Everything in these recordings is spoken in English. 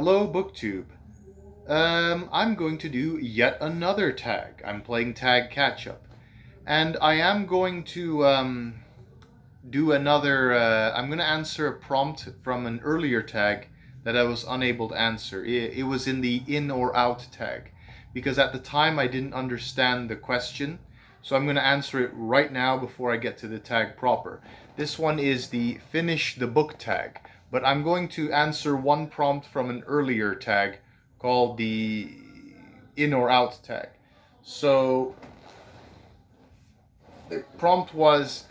Hello, BookTube. I'm going to do yet another tag. I'm playing Tag Catch Up. And I am going to do another. I'm going to answer a prompt from an earlier tag that I was unable to answer. It was in the in or out tag. Because at the time I didn't understand the question. So I'm going to answer it right now before I get to the tag proper. This one is the finish the book tag. But I'm going to answer one prompt from an earlier tag called the in or out tag. So the prompt was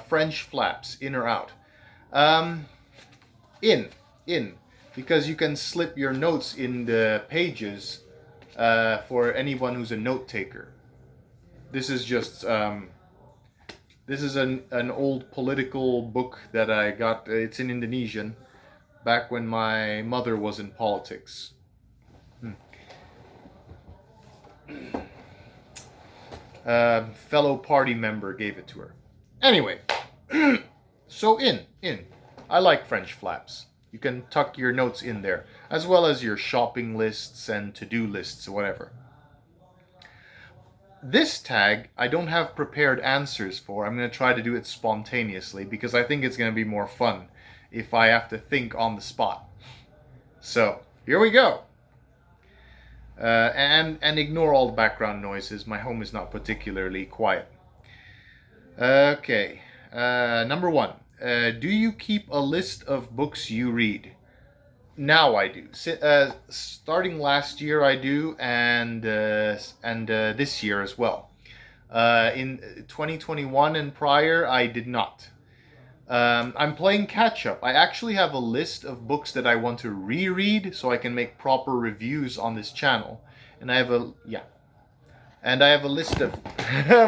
French flaps, in or out. Um, in, because you can slip your notes in the pages for anyone who's a note taker. This is just this is an old political book that I got. It's in Indonesian, back when my mother was in politics. Fellow party member gave it to her. Anyway, so in. I like French flaps. You can tuck your notes in there, as well as your shopping lists and to-do lists, whatever. This tag, I don't have prepared answers for. I'm going to try to do it spontaneously because I think it's going to be more fun if I have to think on the spot. So, here we go. And ignore all the background noises. My home is not particularly quiet. Okay. Number one. Do you keep a list of books you read? Now I do. Starting last year I do, and this year as well. In 2021 and prior, I did not. I'm playing catch up. I actually have a list of books that I want to reread so I can make proper reviews on this channel. And I have a list of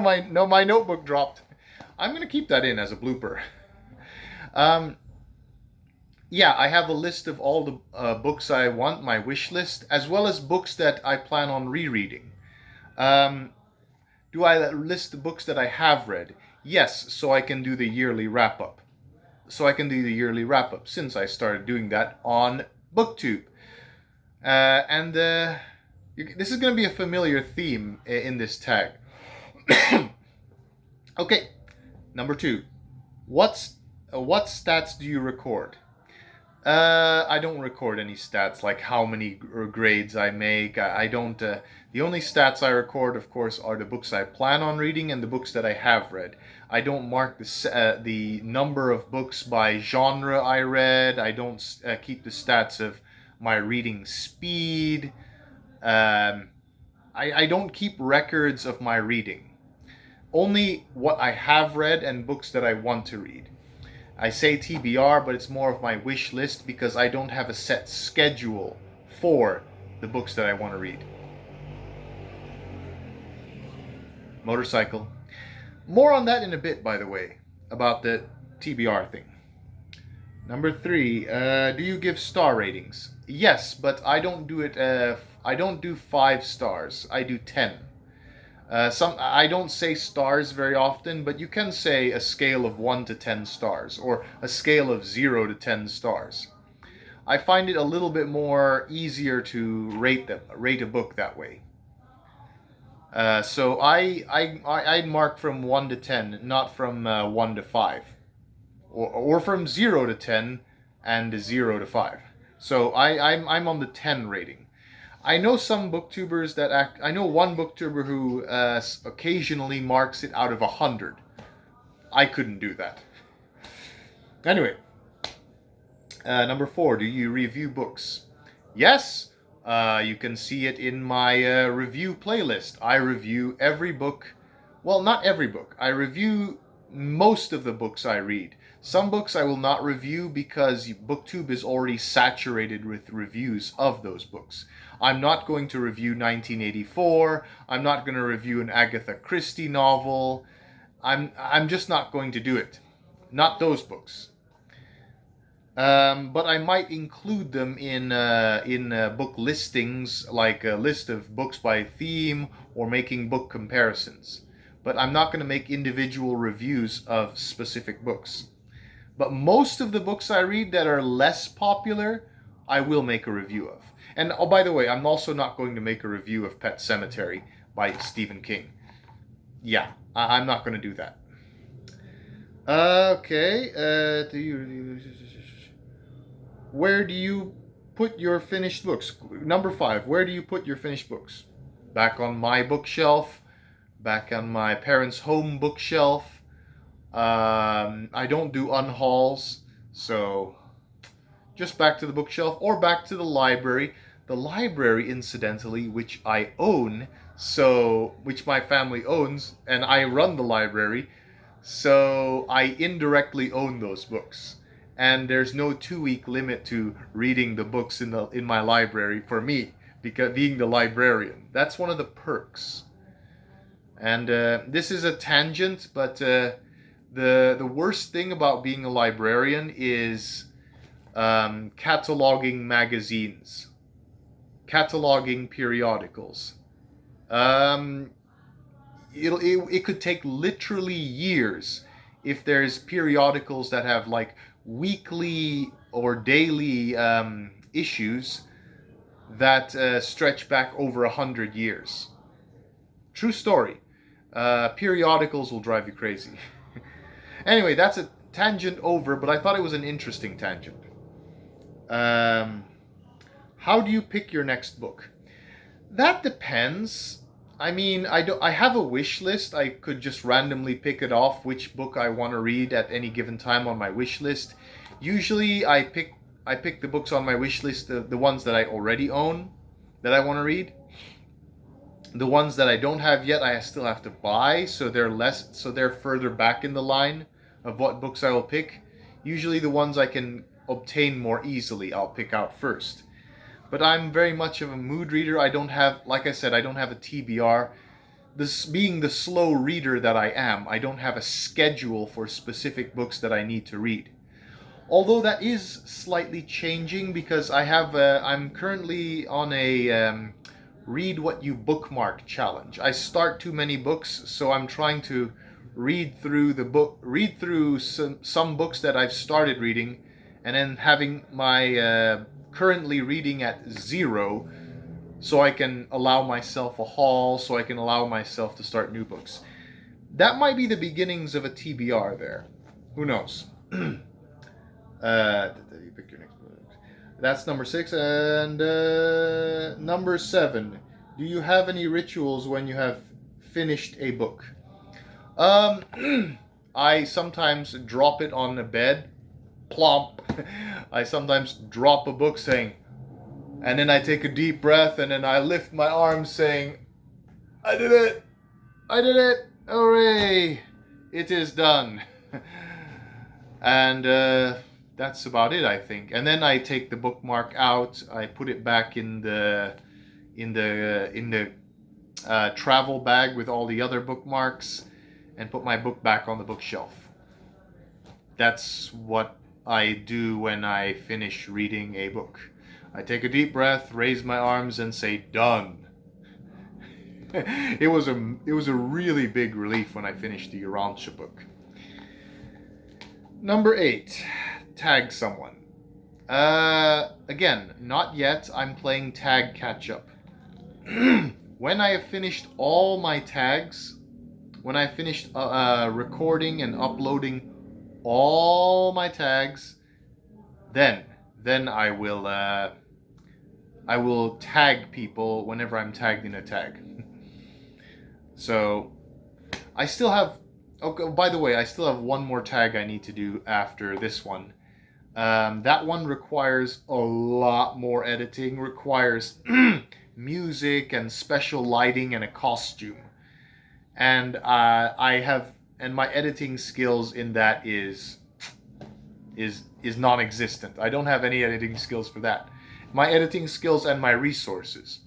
my notebook dropped. I'm gonna keep that in as a blooper. I have a list of all the books I want, my wish list, as well as books that I plan on rereading. Do I list the books that I have read? Yes, so I can do the yearly wrap-up. Since I started doing that on BookTube. This is going to be a familiar theme in this tag. Okay, number two. What stats do you record? I don't record any stats like how many grades I make. I don't. The only stats I record, of course, are the books I plan on reading and the books that I have read. I don't mark the number of books by genre I read. I don't keep the stats of my reading speed. I don't keep records of my reading. Only what I have read and books that I want to read. I say TBR, but it's more of my wish list because I don't have a set schedule for the books that I want to read. Motorcycle. More on that in a bit, by the way, about the TBR thing. Number three, do you give star ratings? Yes, but I don't do it. I don't do 5 stars. I do 10. I don't say stars very often, but you can say a scale of 1 to 10 stars, or a scale of 0 to 10 stars. I find it a little bit more easier to rate a book that way. So I mark from 1 to 10, not from 1 to 5, or from 0 to 10 and 0 to 5. So I'm on the 10 rating. I know some booktubers I know one booktuber who occasionally marks it out of 100. I couldn't do that. Anyway, number 4, do you review books? Yes, you can see it in my review playlist. I review every book. Well, not every book. I review most of the books I read. Some books I will not review because BookTube is already saturated with reviews of those books. I'm not going to review 1984. I'm not going to review an Agatha Christie novel. I'm just not going to do it. Not those books. But I might include them in book listings, like a list of books by theme or making book comparisons. But I'm not going to make individual reviews of specific books. But most of the books I read that are less popular, I will make a review of. And oh, by the way, I'm also not going to make a review of Pet Sematary by Stephen King. Yeah, I'm not going to do that. Okay. Where do you put your finished books? Number 5. Where do you put your finished books? Back on my bookshelf. Back on my parents' home bookshelf. I don't do unhauls, so just back to the bookshelf or back to the library. The library, incidentally, which I own, so which my family owns, and I run the library, so I indirectly own those books. And there's no 2-week limit to reading the books in my library for me, because being the librarian. That's one of the perks. And this is a tangent, but the worst thing about being a librarian is cataloging magazines, cataloging periodicals. It could take literally years if there's periodicals that have like weekly or daily issues that stretch back over 100 years. True story. Periodicals will drive you crazy. Anyway, that's a tangent over, but I thought it was an interesting tangent. How do you pick your next book? That depends. I mean, I have a wish list. I could just randomly pick it off which book I want to read at any given time on my wish list. Usually I pick the books on my wish list, the ones that I already own that I want to read. The ones that I don't have yet, I still have to buy, so they're further back in the line of what books I will pick. Usually the ones I can obtain more easily, I'll pick out first. But I'm very much of a mood reader. I don't have, like I said, I don't have a TBR. This being the slow reader that I am, I don't have a schedule for specific books that I need to read. Although that is slightly changing because I'm currently on a read what you bookmark challenge. I start too many books, so I'm trying to read through some books that I've started reading, and then having my currently reading at 0, so I can allow myself a haul, so I can allow myself to start new books. That might be the beginnings of a TBR there. Who knows? You pick your next book. That's number 6. And number 7. Do you have any rituals when you have finished a book? I sometimes drop it on the bed. Plomp. I sometimes drop a book saying, and then I take a deep breath, and then I lift my arms saying, I did it! I did it! Hooray! It is done. And that's about it, I think. And then I take the bookmark out. I put it back in the travel bag with all the other bookmarks, and put my book back on the bookshelf. That's what I do when I finish reading a book. I take a deep breath, raise my arms, and say, done. It was a really big relief when I finished the Urantia book. Number 8, tag someone. Again, not yet. I'm playing tag catch up. When I have finished all my tags, when I finished recording and uploading all my tags, then I will tag people whenever I'm tagged in a tag. So I still have, okay, by the way, I still have one more tag I need to do after this one. That one requires a lot more editing, requires music and special lighting and a costume. And and my editing skills in that is non-existent. I don't have any editing skills for that. My editing skills and my resources.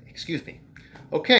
Excuse me. Okay.